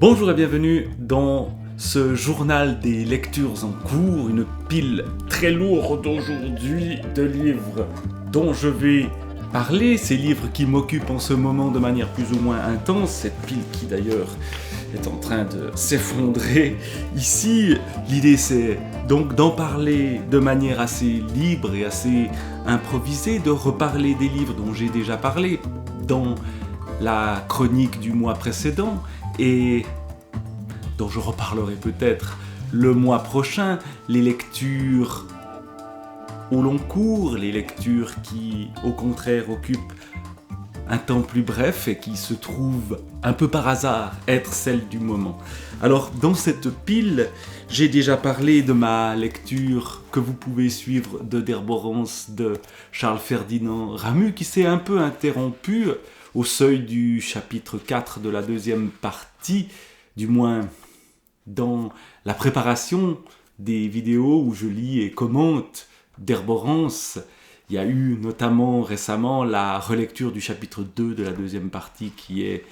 Bonjour et bienvenue dans ce journal des lectures en cours, une pile très lourde aujourd'hui de livres dont je vais parler, ces livres qui m'occupent en ce moment de manière plus ou moins intense, cette pile qui d'ailleurs est en train de s'effondrer ici. L'idée c'est donc d'en parler de manière assez libre et assez improvisée, de reparler des livres dont j'ai déjà parlé dans la chronique du mois précédent et dont je reparlerai peut-être le mois prochain, les lectures au long cours, les lectures qui au contraire occupent un temps plus bref et qui se trouvent un peu par hasard être celles du moment. Alors dans cette pile, j'ai déjà parlé de ma lecture que vous pouvez suivre de d'Herborance de Charles Ferdinand Ramus qui s'est un peu interrompue au seuil du chapitre 4 de la deuxième partie, du moins dans la préparation des vidéos où je lis et commente d'Herborance. Il y a eu notamment récemment la relecture du chapitre 2 de la deuxième partie qui est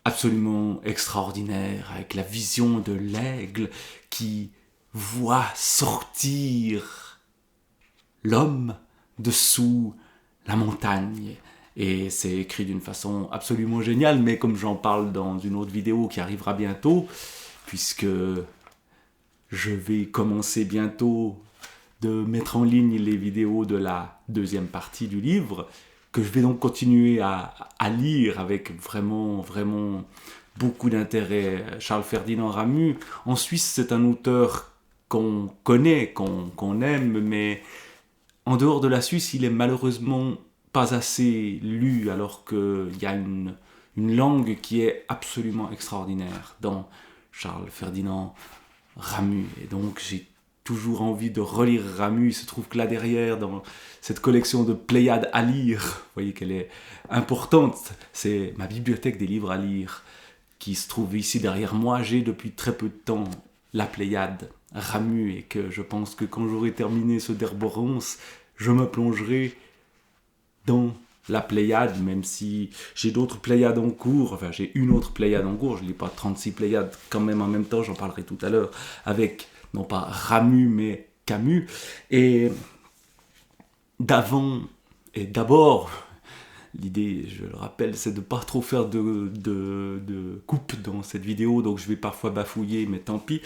absolument extraordinaire, avec la vision de l'aigle qui voit sortir l'homme dessous la montagne. Et c'est écrit d'une façon absolument géniale, mais comme j'en parle dans une autre vidéo qui arrivera bientôt, puisque je vais commencer bientôt de mettre en ligne les vidéos de la deuxième partie du livre, que je vais donc continuer à lire avec vraiment beaucoup d'intérêt. Charles Ferdinand Ramus, en Suisse, c'est un auteur qu'on connaît, qu'on aime, mais en dehors de la Suisse, il est malheureusement pas assez lu, alors qu'il y a une langue qui est absolument extraordinaire dans Charles Ferdinand Ramus. Et donc j'ai toujours envie de relire Ramus. Il se trouve que là derrière, dans cette collection de Pléiades à lire, vous voyez qu'elle est importante, c'est ma bibliothèque des livres à lire qui se trouve ici derrière moi. J'ai depuis très peu de temps la Pléiade Ramus, et que je pense que quand j'aurai terminé ce d'Herborance, je me plongerai dans la Pléiade, même si j'ai d'autres Pléiades en cours, enfin j'ai une autre Pléiade en cours, je ne lis pas 36 Pléiades quand même en même temps, j'en parlerai tout à l'heure, avec non pas Ramus mais Camus, et d'abord, l'idée, je le rappelle, c'est de ne pas trop faire de coupe dans cette vidéo, donc je vais parfois bafouiller, mais tant pis,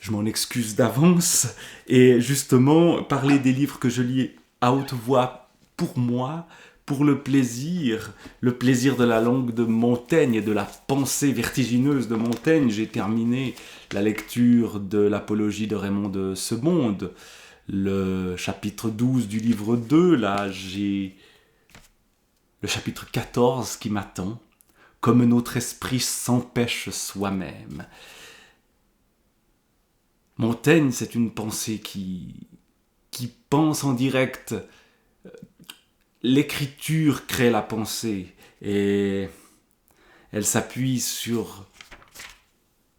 je m'en excuse d'avance, et justement, parler des livres que je lis à haute voix pour moi, pour le plaisir de la langue de Montaigne et de la pensée vertigineuse de Montaigne. J'ai terminé la lecture de l'Apologie de Raymond de Semonde, le chapitre 12 du livre 2, là j'ai le chapitre 14 qui m'attend, comme notre esprit s'empêche soi-même. Montaigne, c'est une pensée qui pense en direct. L'écriture crée la pensée et elle s'appuie sur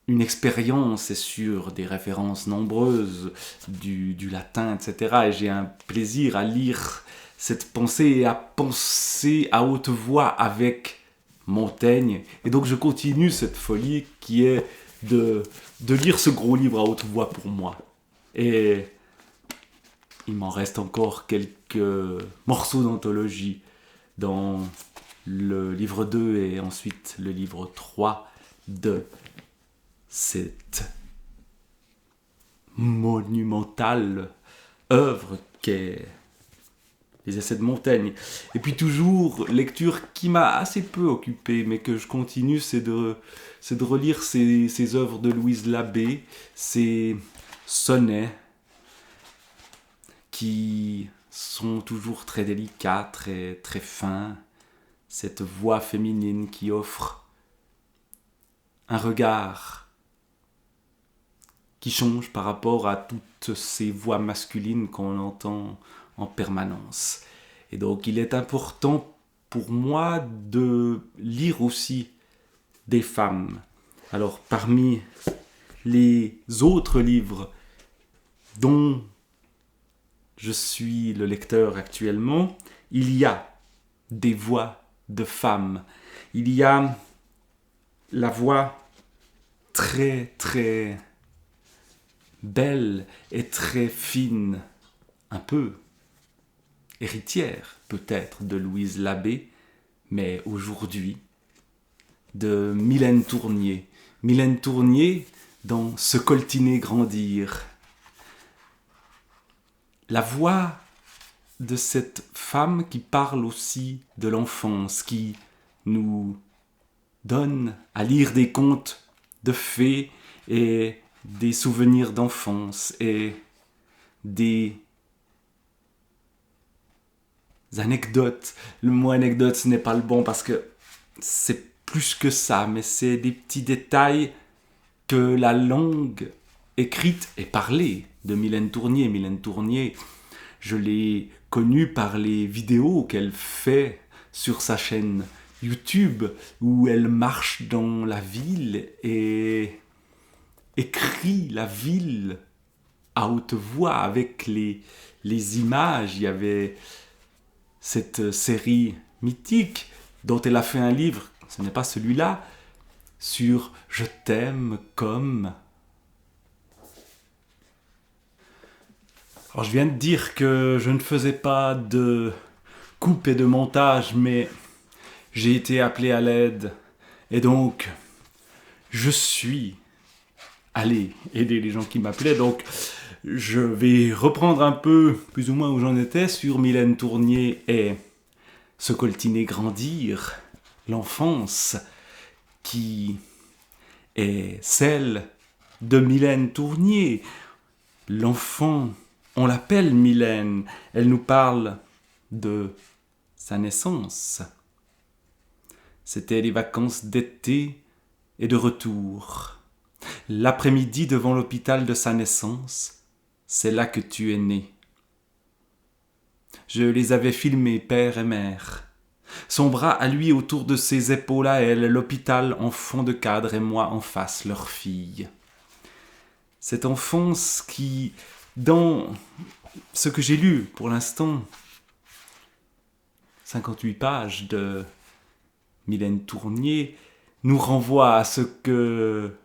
une expérience et sur des références nombreuses du latin, etc. Et j'ai un plaisir à lire cette pensée et à penser à haute voix avec Montaigne. Et donc je continue cette folie qui est de lire ce gros livre à haute voix pour moi. Et il m'en reste encore quelques morceaux d'anthologie dans le livre 2 et ensuite le livre 3 de cette monumentale œuvre qu'est les Essais de Montaigne. Et puis toujours, lecture qui m'a assez peu occupé, mais que je continue, c'est de relire ces œuvres de Louise Labbé, ces sonnets, qui sont toujours très délicats, très fins. Cette voix féminine qui offre un regard qui change par rapport à toutes ces voix masculines qu'on entend en permanence. Et donc il est important pour moi de lire aussi des femmes. Alors parmi les autres livres dont je suis le lecteur actuellement, il y a des voix de femmes. Il y a la voix très très belle et très fine, un peu héritière peut-être de Louise Labbé, mais aujourd'hui de Mylène Tournier. Mylène Tournier dans Se coltiner grandir. La voix de cette femme qui parle aussi de l'enfance, qui nous donne à lire des contes de fées et des souvenirs d'enfance et des anecdotes. Le mot anecdote, ce n'est pas le bon parce que c'est plus que ça, mais c'est des petits détails que la langue écrite et parlée de Mylène Tournier. Mylène Tournier, je l'ai connue par les vidéos qu'elle fait sur sa chaîne YouTube où elle marche dans la ville et écrit la ville à haute voix avec les images. Il y avait cette série mythique dont elle a fait un livre, ce n'est pas celui-là, sur Je t'aime comme... Alors je viens de dire que je ne faisais pas de coupe et de montage, mais j'ai été appelé à l'aide. Et donc, je suis allé aider les gens qui m'appelaient. Donc, je vais reprendre un peu, plus ou moins où j'en étais, sur Mylène Tournier et Se coltiner grandir, l'enfance qui est celle de Mylène Tournier. L'enfant, on l'appelle Mylène, elle nous parle de sa naissance. C'était les vacances d'été et de retour. L'après-midi devant l'hôpital de sa naissance, c'est là que tu es né. Je les avais filmés, père et mère. Son bras à lui autour de ses épaules à elle, l'hôpital en fond de cadre et moi en face, leur fille. Cette enfance qui, dans ce que j'ai lu pour l'instant, 58 pages de Mylène Tournier, nous renvoie à ce que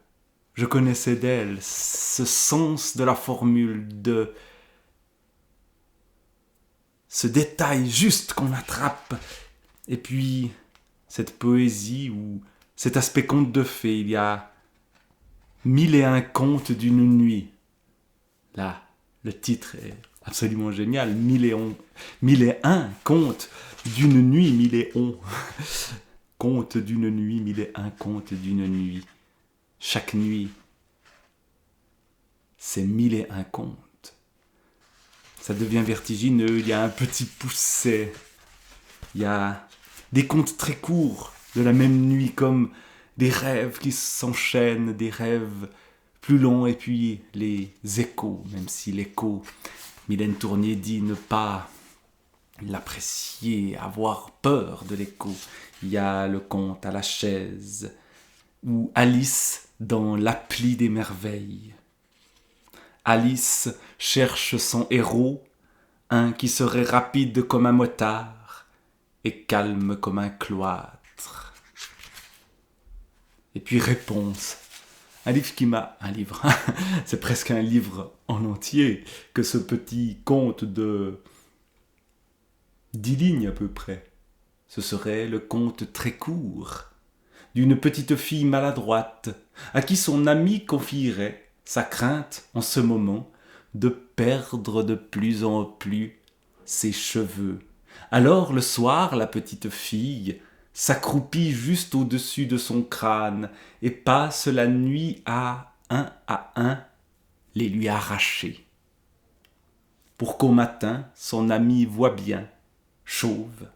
je connaissais d'elle, ce sens de la formule, de ce détail juste qu'on attrape, et puis cette poésie ou cet aspect conte de fées. Il y a 1001 contes d'une nuit. Là, le titre est absolument génial. 1001 contes d'une nuit, 1001 contes d'une nuit, 1001 contes d'une nuit. Chaque nuit, c'est 1001 contes. Ça devient vertigineux, il y a un petit pousset. Il y a des contes très courts de la même nuit, comme des rêves qui s'enchaînent, des rêves plus longs, et puis les échos, même si l'écho, Mylène Tournier dit ne pas l'apprécier, avoir peur de l'écho. Il y a le conte à la chaise, ou Alice dans l'appli des merveilles. Alice cherche son héros, un qui serait rapide comme un motard et calme comme un cloître. Et puis réponse. Un livre, c'est presque un livre en entier, que ce petit conte de 10 lignes à peu près. Ce serait le conte très court d'une petite fille maladroite à qui son ami confierait sa crainte en ce moment de perdre de plus en plus ses cheveux. Alors le soir, la petite fille s'accroupit juste au-dessus de son crâne et passe la nuit à un les lui arracher. Pour qu'au matin, son ami voit bien, chauve.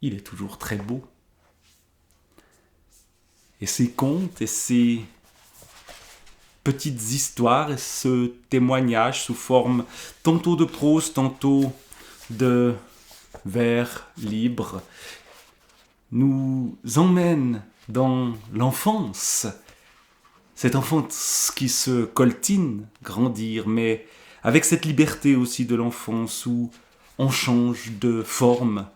Il est toujours très beau. Et ces contes et ces petites histoires et ce témoignage sous forme tantôt de prose, tantôt de vers libres nous emmènent dans l'enfance. Cette enfance qui se coltine, grandir, mais avec cette liberté aussi de l'enfance où on change de forme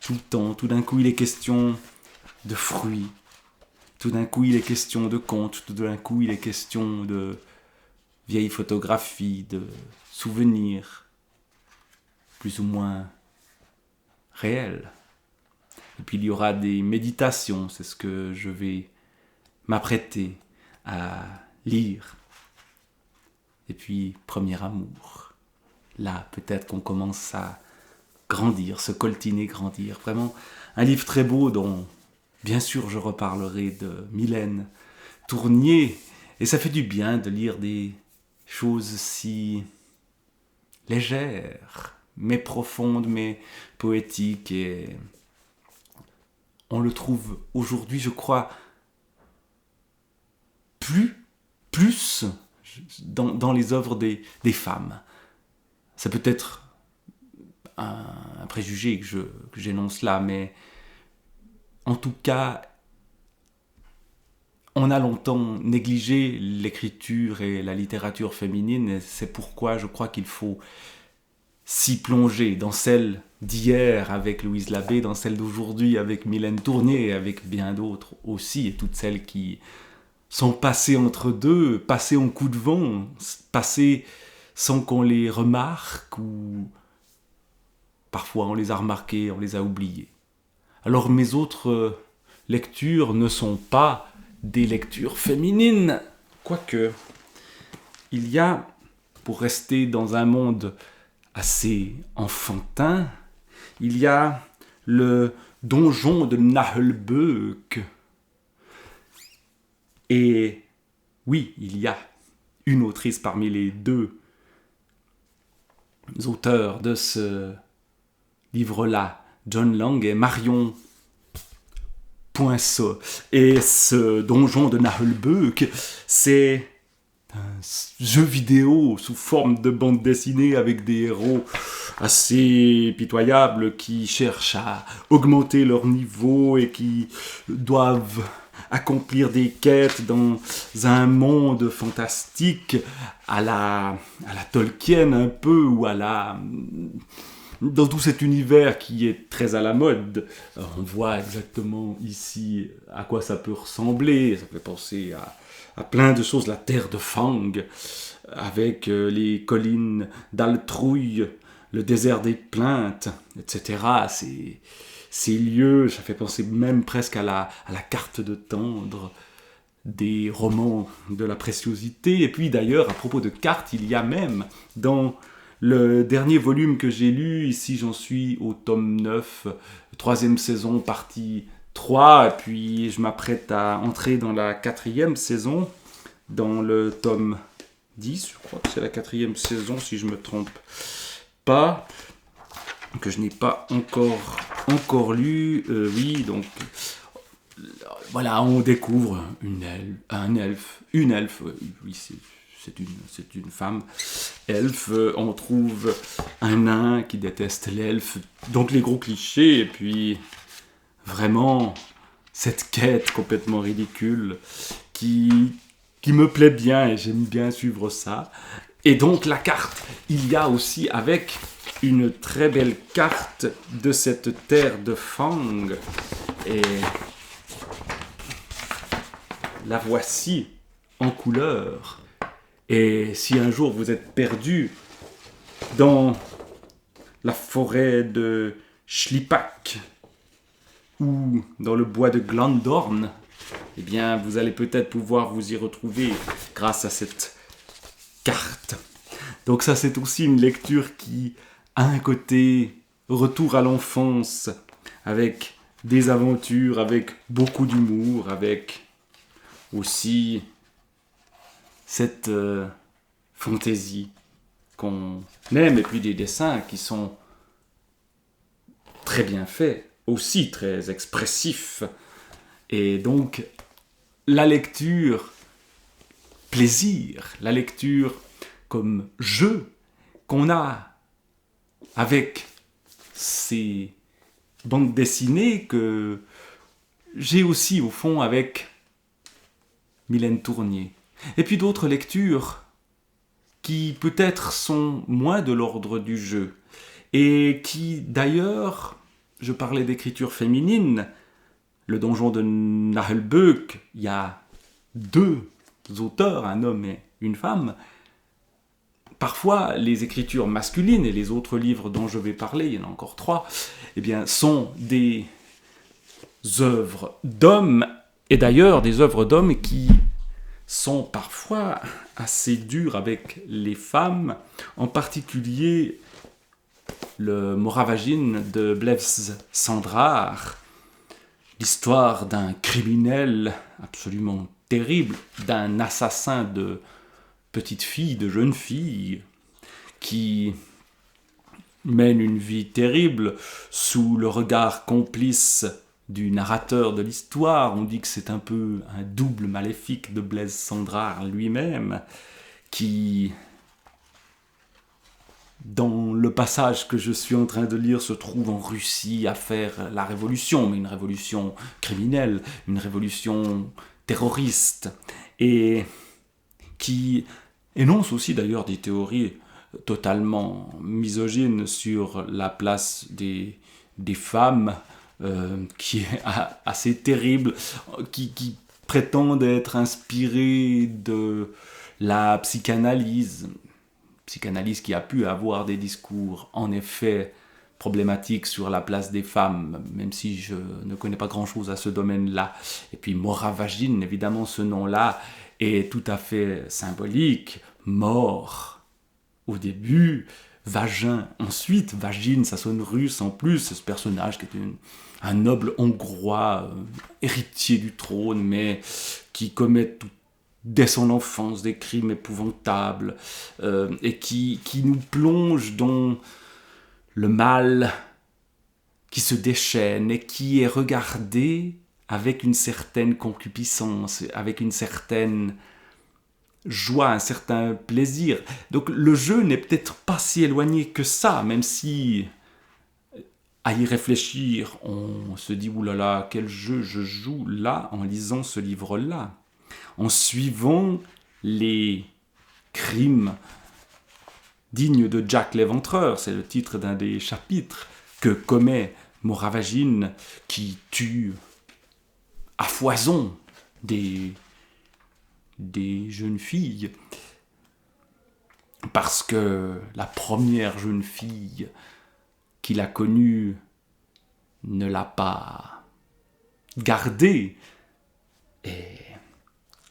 tout le temps. Tout d'un coup, il est question de fruits, Tout d'un coup, il est question de contes, tout d'un coup, il est question de vieilles photographies, de souvenirs, plus ou moins réels. Et puis il y aura des méditations, c'est ce que je vais m'apprêter à lire. Et puis, premier amour. Là, peut-être qu'on commence à grandir, se coltiner, grandir. Vraiment, un livre très beau dont, bien sûr, je reparlerai de Mylène Tournier. Et ça fait du bien de lire des choses si légères, mais profondes, mais poétiques. Et on le trouve aujourd'hui, je crois, plus dans les œuvres des femmes. Ça peut être un préjugé que j'énonce là, mais en tout cas, on a longtemps négligé l'écriture et la littérature féminine, et c'est pourquoi je crois qu'il faut s'y plonger dans celle d'hier avec Louise Labbé, dans celle d'aujourd'hui avec Mylène Tournier, et avec bien d'autres aussi, et toutes celles qui sont passées entre deux, passées en coup de vent, passées sans qu'on les remarque, ou parfois on les a remarquées, on les a oubliées. Alors mes autres lectures ne sont pas des lectures féminines, quoique il y a, pour rester dans un monde assez enfantin, il y a le donjon de Naheulbeuk. Et oui, il y a une autrice parmi les deux auteurs de ce livre-là, John Lang et Marion Poinçot. Et ce donjon de Naheulbeuk, c'est un jeu vidéo sous forme de bande dessinée avec des héros assez pitoyables qui cherchent à augmenter leur niveau et qui doivent accomplir des quêtes dans un monde fantastique à la Tolkien un peu, ou dans tout cet univers qui est très à la mode. On voit exactement ici à quoi ça peut ressembler. Ça fait penser à plein de choses. La terre de Fang, avec les collines d'Altrouille, le désert des Plaintes, etc. Ces lieux, ça fait penser même presque à la carte de Tendre des romans de la préciosité. Et puis d'ailleurs, à propos de cartes, il y a même dans le dernier volume que j'ai lu, ici j'en suis au tome 9, 3e saison, partie 3, et puis je m'apprête à entrer dans la 4e saison, dans le tome 10, je crois que c'est la 4e saison si je ne me trompe pas, que je n'ai pas encore lu. Oui, donc voilà, on découvre un elfe, oui, c'est une femme elfe. On trouve un nain qui déteste l'elfe, donc les gros clichés, et puis vraiment cette quête complètement ridicule qui me plaît bien, et j'aime bien suivre ça. Et donc la carte, il y a aussi avec une très belle carte de cette terre de Fang, et la voici en couleur. Et si un jour vous êtes perdu dans la forêt de Schlippack ou dans le bois de Glandorn, eh bien vous allez peut-être pouvoir vous y retrouver grâce à cette carte. Donc ça, c'est aussi une lecture qui a un côté retour à l'enfance, avec des aventures, avec beaucoup d'humour, avec aussi cette fantaisie qu'on aime, et puis des dessins qui sont très bien faits, aussi très expressifs. Et donc, la lecture plaisir, la lecture comme jeu qu'on a avec ces bandes dessinées que j'ai aussi au fond avec Mylène Tournier. Et puis d'autres lectures qui peut-être sont moins de l'ordre du jeu et qui d'ailleurs, je parlais d'écriture féminine, le donjon de Nahelbeuk, il y a 2 auteurs, un homme et une femme. Parfois, les écritures masculines et les autres livres dont je vais parler, il y en a encore 3, eh bien, sont des œuvres d'hommes, et d'ailleurs des œuvres d'hommes qui sont parfois assez dures avec les femmes, en particulier le Moravagine de Blevz Sandrar, l'histoire d'un criminel absolument terrible, d'un assassin de petites filles, de jeunes filles, qui mène une vie terrible sous le regard complice du narrateur de l'histoire. On dit que c'est un peu un double maléfique de Blaise Cendrars lui-même, qui, dans le passage que je suis en train de lire, se trouve en Russie à faire la révolution, mais une révolution criminelle, une révolution terroriste, et qui énonce aussi d'ailleurs des théories totalement misogynes sur la place des femmes, qui est assez terrible, qui prétendent être inspirées de la psychanalyse qui a pu avoir des discours en effet problématiques sur la place des femmes, même si je ne connais pas grand-chose à ce domaine-là. Et puis Moravagine, évidemment, ce nom-là est tout à fait symbolique. Mort au début, vagin ensuite, vagine, ça sonne russe en plus, ce personnage qui est un noble hongrois, héritier du trône, mais qui commet dès son enfance des crimes épouvantables, et qui nous plonge dans le mal qui se déchaîne et qui est regardé avec une certaine concupiscence, avec une certaine joie, un certain plaisir. Donc le jeu n'est peut-être pas si éloigné que ça, même si à y réfléchir, on se dit « oulala, quel jeu je joue là en lisant ce livre-là ?» En suivant les crimes dignes de Jack l'Éventreur, c'est le titre d'un des chapitres, que commet Moravagine, qui tue à foison des jeunes filles, parce que la première jeune fille qu'il a connue ne l'a pas gardée, et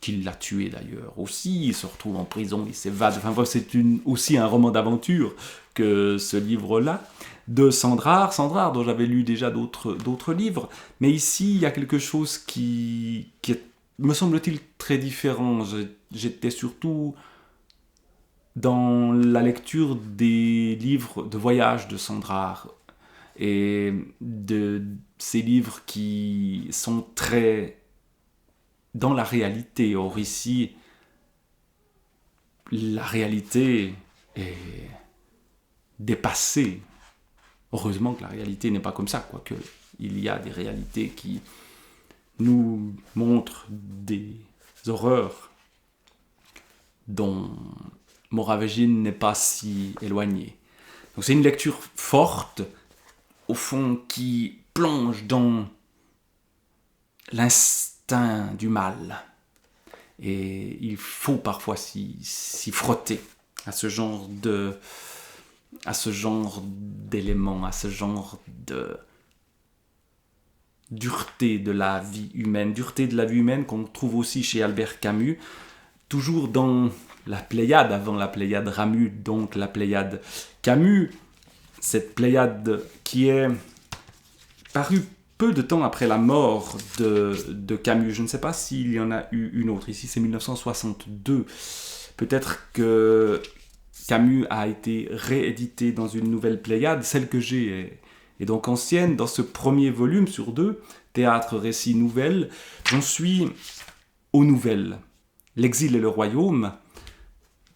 qu'il l'a tuée d'ailleurs aussi. Il se retrouve en prison, il s'évade. Enfin bref, c'est aussi un roman d'aventure que ce livre-là, de Sandrar, dont j'avais lu déjà d'autres livres. Mais ici, il y a quelque chose qui est, me semble-t-il, très différent. J'étais surtout dans la lecture des livres de voyage de Sandrar, et de ces livres qui sont très dans la réalité. Or ici, la réalité est dépassée. Heureusement que la réalité n'est pas comme ça, quoique il y a des réalités qui nous montrent des horreurs dont Moravagine n'est pas si éloigné. Donc c'est une lecture forte, au fond, qui plonge dans l'instinct du mal. Et il faut parfois s'y frotter à ce genre d'éléments, à ce genre de dureté de la vie humaine qu'on trouve aussi chez Albert Camus, toujours dans la Pléiade, avant la Pléiade Ramu, donc la Pléiade Camus, cette Pléiade qui est parue peu de temps après la mort de Camus. Je ne sais pas s'il y en a eu une autre. Ici, c'est 1962. Peut-être que Camus a été réédité dans une nouvelle Pléiade. Celle que j'ai est donc ancienne. Dans ce premier volume sur 2, Théâtre, récit, nouvelles, j'en suis aux nouvelles. L'exil et le royaume,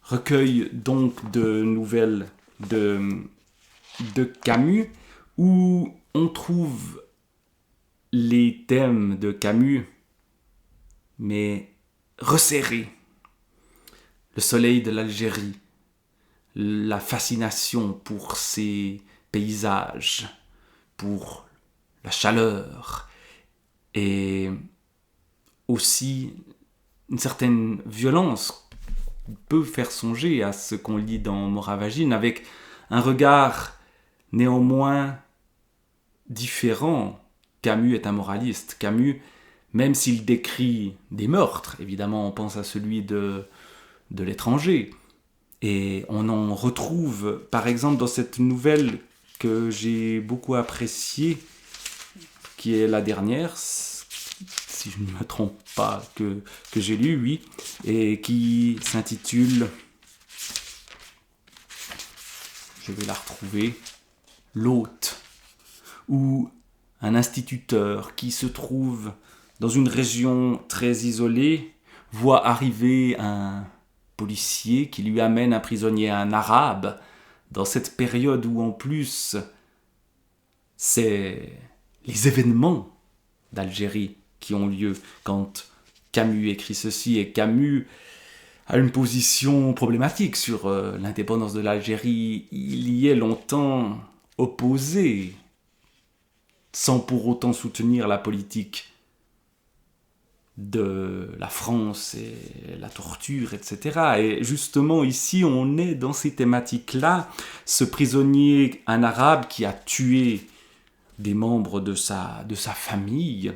recueil donc de nouvelles de Camus, où on trouve les thèmes de Camus, mais resserrés. Le soleil de l'Algérie, la fascination pour ces paysages, pour la chaleur, et aussi une certaine violence peut faire songer à ce qu'on lit dans Moravagine, avec un regard néanmoins différent. Camus est un moraliste. Camus, même s'il décrit des meurtres, évidemment on pense à celui de l'étranger, et on en retrouve par exemple dans cette nouvelle que j'ai beaucoup appréciée, qui est la dernière, si je ne me trompe pas, que j'ai lu, oui, et qui s'intitule, je vais la retrouver, L'Hôte, où un instituteur qui se trouve dans une région très isolée voit arriver un policier qui lui amène un prisonnier, un arabe, dans cette période où en plus c'est les événements d'Algérie qui ont lieu quand Camus écrit ceci, et Camus a une position problématique sur l'indépendance de l'Algérie. Il y est longtemps opposé, sans pour autant soutenir la politique de la France et la torture, etc. Et justement, ici, on est dans ces thématiques-là. Ce prisonnier, un arabe qui a tué des membres de sa famille,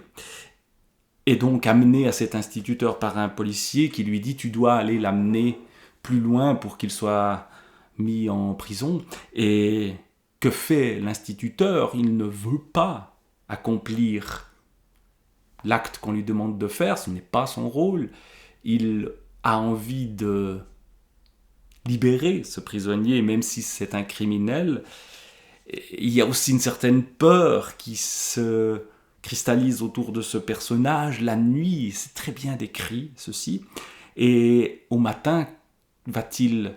est donc amené à cet instituteur par un policier qui lui dit « tu dois aller l'amener plus loin pour qu'il soit mis en prison ». Et que fait l'instituteur ? Il ne veut pas accomplir l'acte qu'on lui demande de faire, ce n'est pas son rôle. Il a envie de libérer ce prisonnier, même si c'est un criminel. Il y a aussi une certaine peur qui se cristallise autour de ce personnage. La nuit, c'est très bien décrit, ceci. Et au matin, va-t-il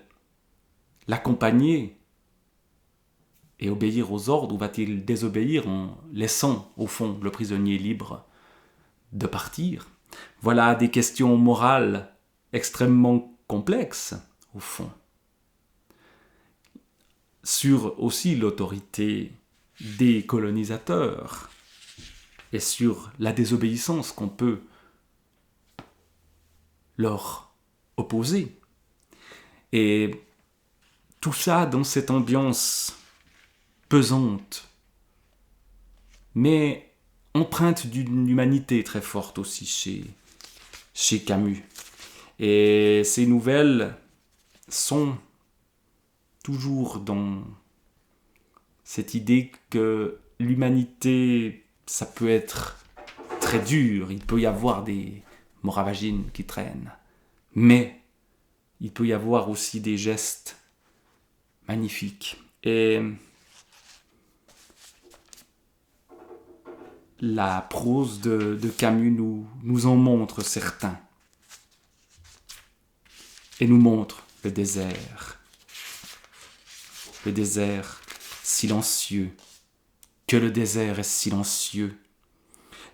l'accompagner et obéir aux ordres, ou va-t-il désobéir en laissant, au fond, le prisonnier libre de partir ? Voilà des questions morales extrêmement complexes, au fond, sur aussi l'autorité des colonisateurs et sur la désobéissance qu'on peut leur opposer. Et tout ça dans cette ambiance pesante, mais empreinte d'une humanité très forte aussi chez Camus. Et ces nouvelles sont toujours dans cette idée que l'humanité, ça peut être très dur, il peut y avoir des Moravagines qui traînent, mais il peut y avoir aussi des gestes magnifiques. Et la prose de Camus nous en montre certains, et nous montre le désert silencieux, que le désert est silencieux.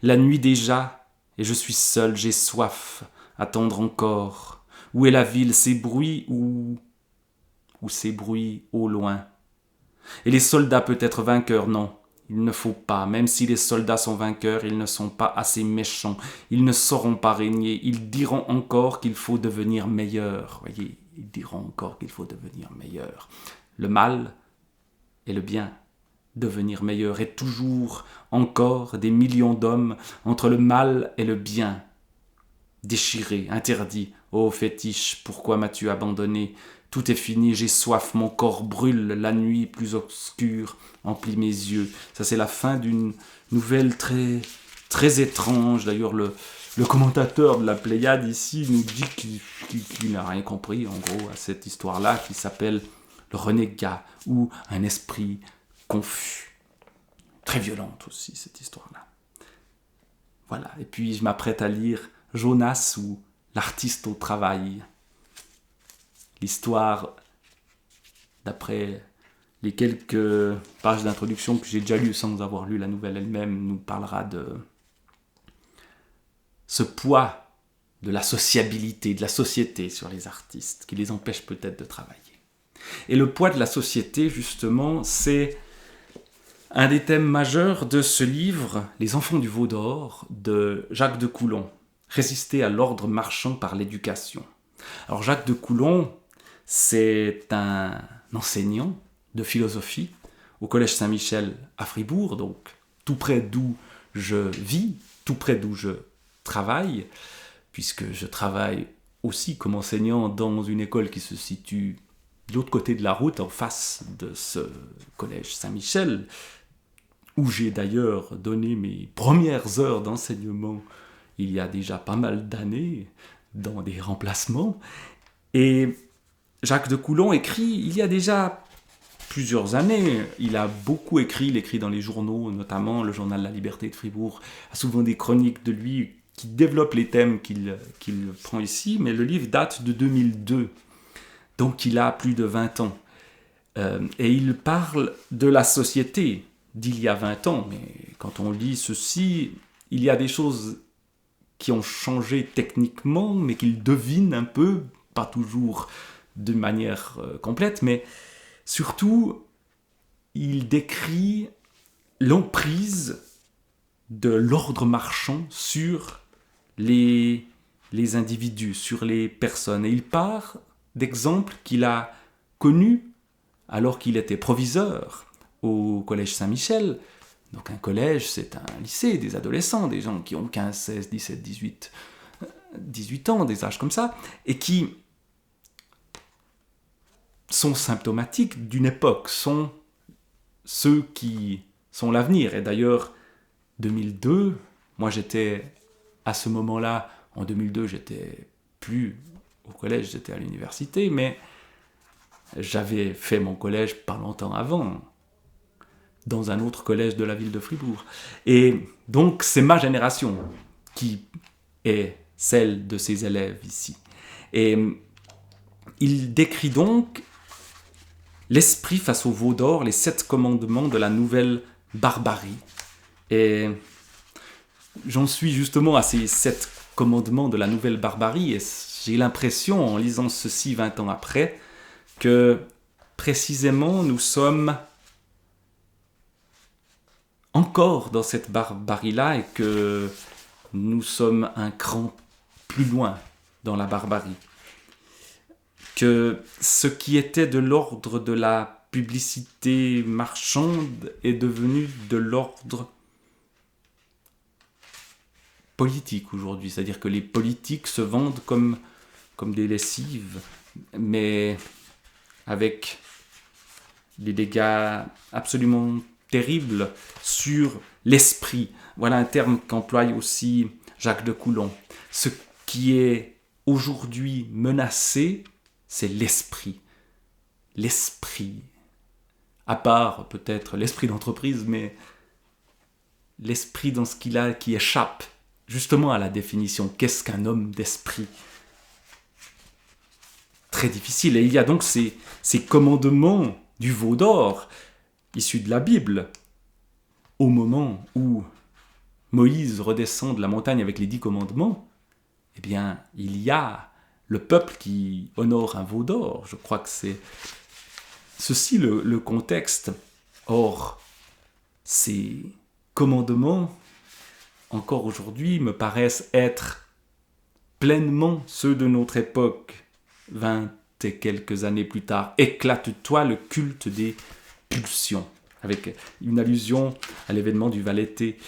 La nuit déjà, et je suis seul, j'ai soif, attendre encore. Où est la ville, ces bruits ou ces bruits au loin? Et les soldats peut-être vainqueurs, non, il ne faut pas, même si les soldats sont vainqueurs, ils ne sont pas assez méchants, ils ne sauront pas régner, ils diront encore qu'il faut devenir meilleur. Voyez, ils diront encore qu'il faut devenir meilleur. Le mal et le bien, devenir meilleur, et toujours encore des millions d'hommes entre le mal et le bien. Déchiré, interdit, ô fétiche, pourquoi m'as-tu abandonné ? Tout est fini, j'ai soif, mon corps brûle, la nuit plus obscure emplit mes yeux. Ça, c'est la fin d'une nouvelle très, très étrange. D'ailleurs, le commentateur de la Pléiade ici nous dit qu'il n'a rien compris, en gros, à cette histoire-là, qui s'appelle le renégat, ou un esprit confus. Très violente aussi, cette histoire-là. Voilà, et puis je m'apprête à lire Jonas, ou l'artiste au travail. L'histoire, d'après les quelques pages d'introduction que j'ai déjà lues sans avoir lu la nouvelle elle-même, nous parlera de ce poids de la sociabilité, de la société sur les artistes, qui les empêche peut-être de travailler. Et le poids de la société, justement, c'est un des thèmes majeurs de ce livre, Les enfants du veau d'or, de Jacques de Coulon, résister à l'ordre marchand par l'éducation. Alors Jacques de Coulon, c'est un enseignant de philosophie au Collège Saint-Michel à Fribourg, donc tout près d'où je vis, tout près d'où je travaille, puisque je travaille aussi comme enseignant dans une école qui se situe de l'autre côté de la route, en face de ce Collège Saint-Michel, où j'ai d'ailleurs donné mes premières heures d'enseignement il y a déjà pas mal d'années, dans des remplacements. Et Jacques de Coulon écrit, il y a déjà plusieurs années, il a beaucoup écrit, il écrit dans les journaux, notamment le journal La Liberté de Fribourg, a souvent des chroniques de lui qui développent les thèmes qu'il prend ici, mais le livre date de 2002, donc il a plus de 20 ans. Et il parle de la société d'il y a 20 ans, mais quand on lit ceci, il y a des choses qui ont changé techniquement, mais qu'il devine un peu, pas toujours de manière complète, mais surtout, il décrit l'emprise de l'ordre marchand sur les individus, sur les personnes. Et il part d'exemples qu'il a connus alors qu'il était proviseur au Collège Saint-Michel. Donc un collège, c'est un lycée, des adolescents, des gens qui ont 15, 16, 17, 18 ans, des âges comme ça, et qui sont symptomatiques d'une époque, sont ceux qui sont l'avenir. Et d'ailleurs, 2002, moi j'étais à ce moment-là, en 2002, j'étais plus au collège, j'étais à l'université, mais j'avais fait mon collège pas longtemps avant, dans un autre collège de la ville de Fribourg. Et donc, c'est ma génération qui est celle de ces élèves ici. Et il décrit donc l'esprit face au veau d'or, les 7 commandements de la nouvelle barbarie. Et j'en suis justement à ces 7 commandements de la nouvelle barbarie, et j'ai l'impression, en lisant ceci 20 ans après, que précisément nous sommes encore dans cette barbarie-là et que nous sommes un cran plus loin dans la barbarie. Que ce qui était de l'ordre de la publicité marchande est devenu de l'ordre politique aujourd'hui. C'est-à-dire que les politiques se vendent comme des lessives, mais avec des dégâts absolument terribles sur l'esprit. Voilà un terme qu'emploie aussi Jacques de Coulon. Ce qui est aujourd'hui menacé, c'est l'esprit. L'esprit. À part peut-être l'esprit d'entreprise, mais l'esprit dans ce qu'il a qui échappe justement à la définition. Qu'est-ce qu'un homme d'esprit ? Très difficile. Et il y a donc ces commandements du veau d'or, issus de la Bible, au moment où Moïse redescend de la montagne avec les 10 commandements, eh bien, il y a le peuple qui honore un veau d'or. Je crois que c'est ceci le contexte. Or, ces commandements, encore aujourd'hui, me paraissent être pleinement ceux de notre époque. 20 et quelques années plus tard, éclate-toi le culte des pulsions, avec une allusion à l'événement du Val-été,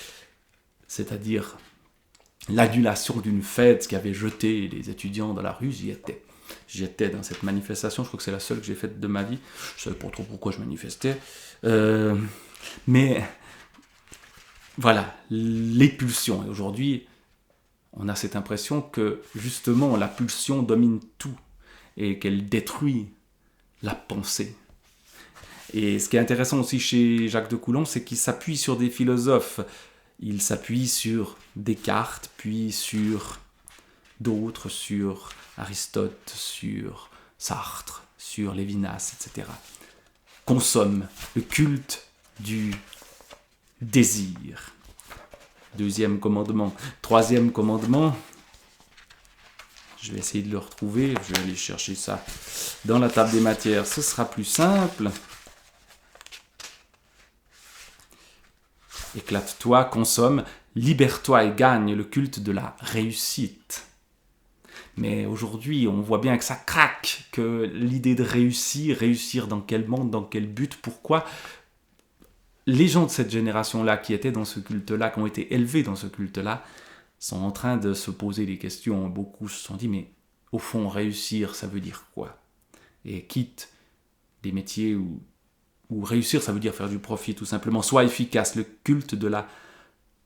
c'est-à-dire l'annulation d'une fête qui avait jeté les étudiants dans la rue. J'y étais dans cette manifestation, je crois que c'est la seule que j'ai faite de ma vie. Je ne savais pas trop pourquoi je manifestais. Mais voilà, les pulsions. Et aujourd'hui, on a cette impression que justement la pulsion domine tout et qu'elle détruit la pensée. Et ce qui est intéressant aussi chez Jacques de Coulon, c'est qu'il s'appuie sur des philosophes. Il s'appuie sur Descartes, puis sur d'autres, sur Aristote, sur Sartre, sur Lévinas, etc. Consomme le culte du désir. 2e commandement. 3e commandement, je vais essayer de le retrouver, je vais aller chercher ça dans la table des matières, ce sera plus simple. Éclate-toi, consomme, libère-toi et gagne le culte de la réussite. Mais aujourd'hui, on voit bien que ça craque, que l'idée de réussir dans quel monde, dans quel but, pourquoi. Les gens de cette génération-là qui étaient dans ce culte-là, qui ont été élevés dans ce culte-là, sont en train de se poser des questions. Beaucoup se sont dit, mais au fond, réussir, ça veut dire quoi? Et quitte des métiers où réussir, ça veut dire faire du profit, tout simplement. Sois efficace, le culte de la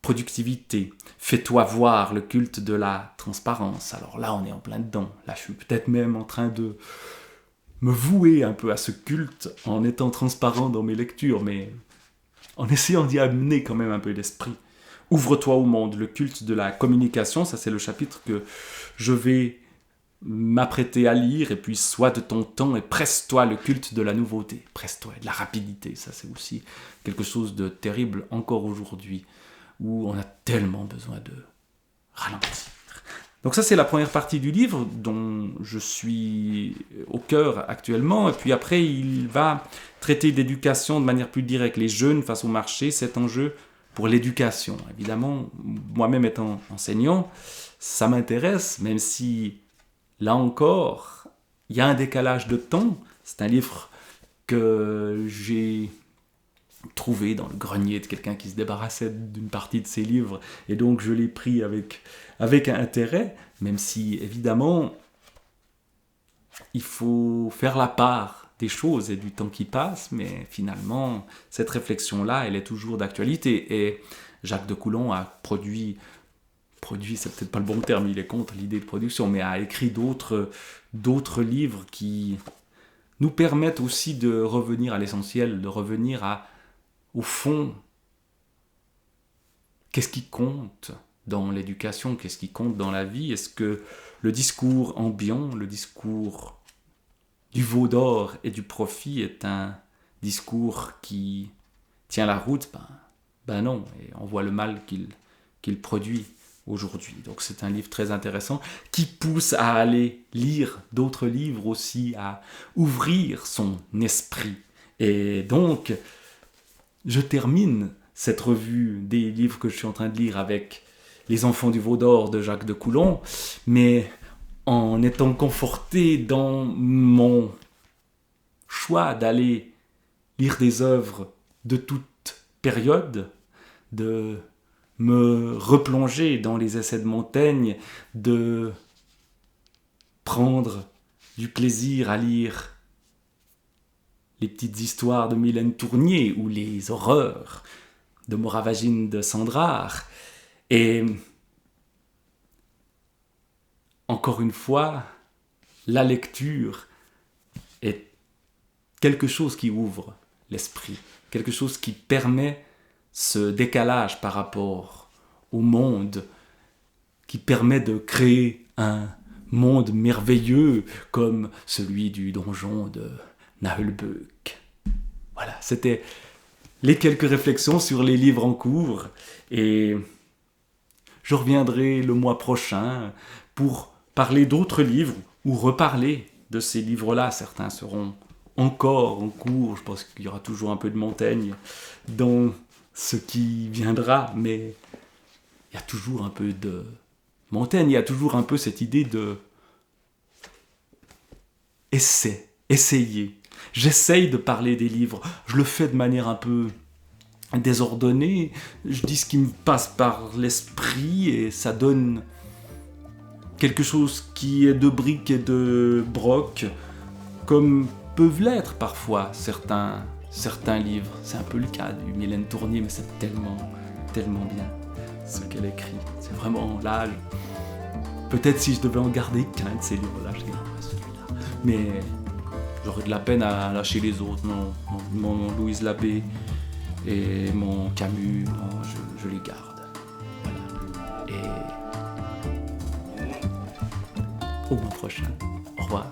productivité. Fais-toi voir, le culte de la transparence. Alors là, on est en plein dedans. Là, je suis peut-être même en train de me vouer un peu à ce culte en étant transparent dans mes lectures, mais en essayant d'y amener quand même un peu d'esprit. Ouvre-toi au monde, le culte de la communication, ça c'est le chapitre que je vais m'apprêter à lire, et puis sois de ton temps et presse-toi, le culte de la nouveauté, presse-toi, de la rapidité, ça c'est aussi quelque chose de terrible encore aujourd'hui, où on a tellement besoin de ralentir. Donc ça c'est la première partie du livre dont je suis au cœur actuellement, et puis après il va traiter d'éducation de manière plus directe, les jeunes face au marché, cet enjeu pour l'éducation. Évidemment, moi-même étant enseignant, ça m'intéresse, même si là encore, il y a un décalage de temps. C'est un livre que j'ai trouvé dans le grenier de quelqu'un qui se débarrassait d'une partie de ses livres, et donc je l'ai pris avec un intérêt, même si évidemment il faut faire la part des choses et du temps qui passe, mais finalement cette réflexion-là, elle est toujours d'actualité, et Jacques de Coulon a produit, c'est peut-être pas le bon terme, il est contre l'idée de production, mais a écrit d'autres livres qui nous permettent aussi de revenir à l'essentiel, de revenir au fond, qu'est-ce qui compte dans l'éducation, qu'est-ce qui compte dans la vie? Est-ce que le discours ambiant, le discours du veau d'or et du profit est un discours qui tient la route? Ben non, et on voit le mal qu'il produit aujourd'hui. Donc c'est un livre très intéressant qui pousse à aller lire d'autres livres aussi, à ouvrir son esprit. Et donc, je termine cette revue des livres que je suis en train de lire avec Les enfants du veau d'or de Jacques de Coulon, mais en étant conforté dans mon choix d'aller lire des œuvres de toute période, de me replonger dans les essais de Montaigne, de prendre du plaisir à lire les petites histoires de Mylène Tournier ou les horreurs de Moravagine de Sandrard. Et encore une fois, la lecture est quelque chose qui ouvre l'esprit, quelque chose qui permet ce décalage par rapport au monde, qui permet de créer un monde merveilleux comme celui du donjon de Nahulbeuk. Voilà, c'était les quelques réflexions sur les livres en cours, et je reviendrai le mois prochain pour parler d'autres livres ou reparler de ces livres-là. Certains seront encore en cours, je pense qu'il y aura toujours un peu de Montaigne dans ce qui viendra, mais il y a toujours un peu de Montaigne, il y a toujours un peu cette idée de essayer. J'essaye de parler des livres, je le fais de manière un peu désordonnée, je dis ce qui me passe par l'esprit et ça donne quelque chose qui est de briques et de broc, comme peuvent l'être parfois certains livres. C'est un peu le cas du Mylène Tournier, mais c'est tellement bien ce qu'elle écrit. C'est vraiment là, peut-être si je devais en garder qu'un de ces livres-là, je dirais celui-là. Mais j'aurais de la peine à lâcher les autres. Non, mon Louise Labbé et mon Camus, non, je les garde. Voilà. Et au mois prochain. Au revoir.